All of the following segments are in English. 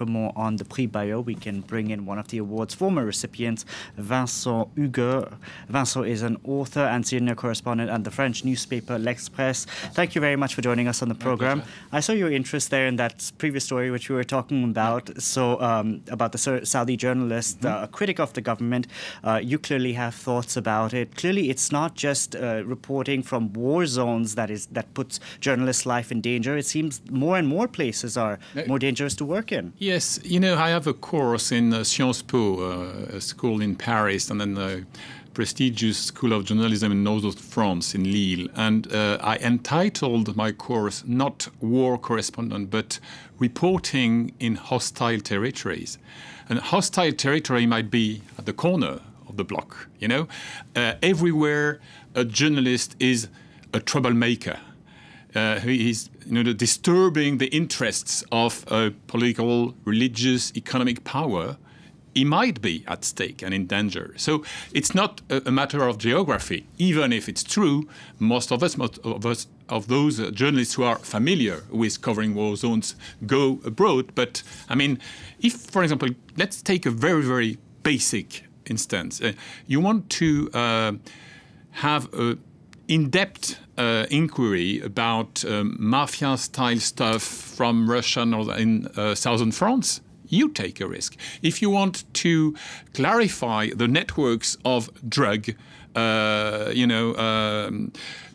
for more on the Prix Bayeaux, we can bring in one of the award's former recipients, Vincent Hugeux. Vincent is an author and senior correspondent at the French newspaper L'Express. Thank you very much for joining us on the program. I saw your interest there in that previous story which we were talking about, about the Saudi journalist, a critic of the government. You clearly have thoughts about it. Clearly, it's not just reporting from war zones that puts journalists' life in danger. It seems more and more places are more dangerous to work in. Yes, I have a course in Sciences Po, a school in Paris, and then the prestigious School of Journalism in north of France, in Lille. And I entitled my course not War Correspondent, but Reporting in Hostile Territories. And hostile territory might be at the corner of the block, everywhere a journalist is a troublemaker. He is disturbing the interests of political, religious, economic power. He might be at stake and in danger. So it's not a matter of geography. Even if it's true, most of those journalists who are familiar with covering war zones go abroad. But I mean, if, for example, let's take a very, very basic instance. You want to have a in-depth inquiry about mafia-style stuff from Russia or in southern France, you take a risk. If you want to clarify the networks of drug,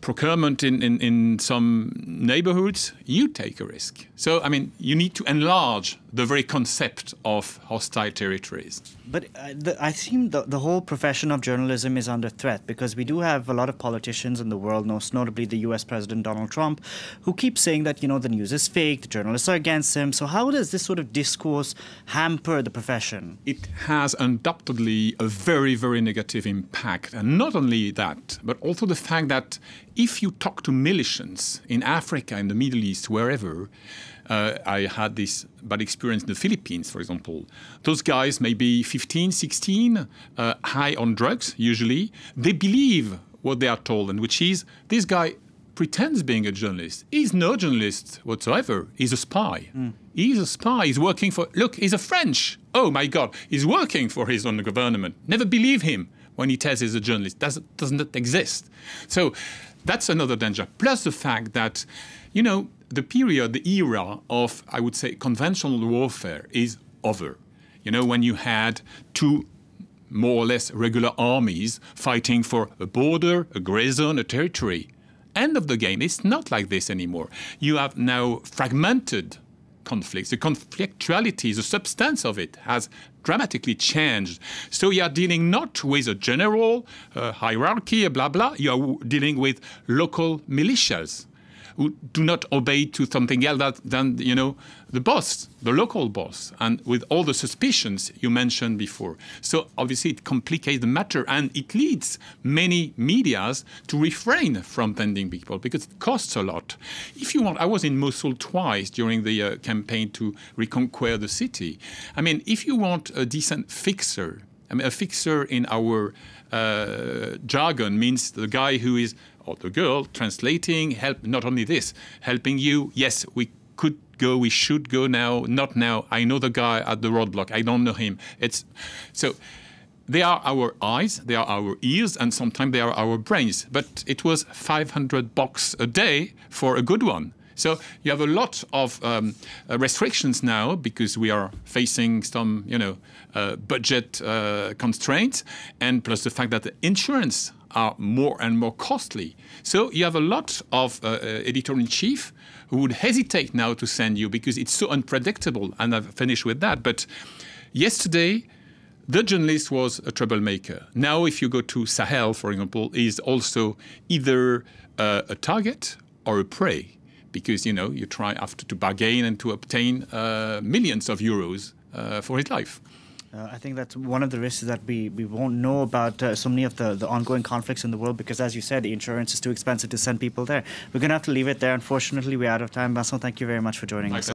procurement in some neighborhoods, you take a risk. So, I mean, you need to enlarge the very concept of hostile territories. But I think the whole profession of journalism is under threat because we do have a lot of politicians in the world, most notably the U.S. President Donald Trump, who keep saying that, the news is fake, the journalists are against him. So how does this sort of discourse hamper the profession? It has undoubtedly a very, very negative impact. And not only that, but also the fact that if you talk to militiants in Africa, in the Middle East, wherever, I had this bad experience in the Philippines, for example. Those guys may be 15, 16, high on drugs, usually. They believe what they are told, and which is, this guy pretends being a journalist. He's no journalist whatsoever. He's a spy. He's a spy. He's working for... Look, he's a French. Oh, my God. He's working for his own government. Never believe him when he tells he's a journalist. Doesn't exist. So that's another danger. Plus the fact that, the period, the era of, I would say, conventional warfare is over. When you had two more or less regular armies fighting for a border, a gray zone, a territory. End of the game. It's not like this anymore. You have now fragmented conflicts. The conflictuality, the substance of it has dramatically changed. So you are dealing not with a general hierarchy, blah, blah. You are dealing with local militias who do not obey to something else than, the boss, the local boss, and with all the suspicions you mentioned before. So obviously it complicates the matter, and it leads many medias to refrain from sending people because it costs a lot. If you want, I was in Mosul twice during the campaign to reconquer the city. I mean, if you want a decent fixer, a fixer in our jargon means the guy who is, or the girl, translating, not only this, helping you, yes, we could go, we should go now, not now, I know the guy at the roadblock, I don't know him. So they are our eyes, they are our ears, and sometimes they are our brains. But it was $500 a day for a good one. So you have a lot of restrictions now because we are facing some, budget constraints, and plus the fact that the insurance are more and more costly. So you have a lot of editor-in-chief who would hesitate now to send you because it's so unpredictable. And I've finished with that. But yesterday, the journalist was a troublemaker. Now, if you go to Sahel, for example, is also either a target or a prey. Because, you try after to bargain and to obtain millions of euros for his life. I think that's one of the risks that we won't know about so many of the ongoing conflicts in the world because, as you said, the insurance is too expensive to send people there. We're going to have to leave it there. Unfortunately, we're out of time. Vincent, thank you very much for joining us.